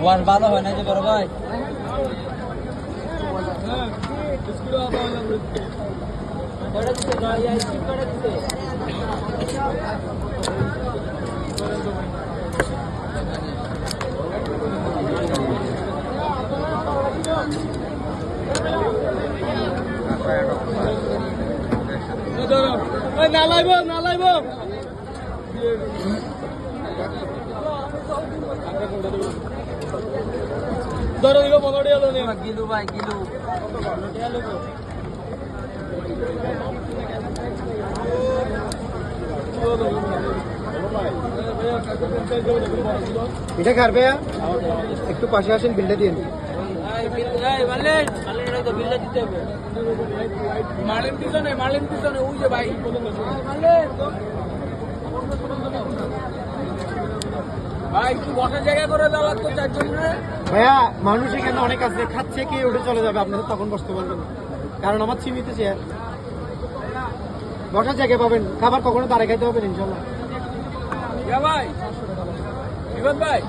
One ভালো হয় না যে বড় ভাই। না লাইব না লাইব ধরো দিব 15 টাকা গিলু ভাই গিলু এটা খাবে একটু পাশে আসেন বিলটা দিন। মালেন পিছনে ওই যে ভাই ভাই একটু বসার জায়গা করে দেওয়া লাগতো 4 জন। ভাইয়া মানুষ এখানে অনেক আছে, খাচ্ছে কি উঠে চলে যাবে, আপনাদের তখন বসতে পারবেন না, কারণ আমার সীমিত চেয়ার। বসার জায়গা পাবেন, খাবার কখনো দাঁড়ায় খাইতে হবে ইনশাল্লাহ। ভাই ভাই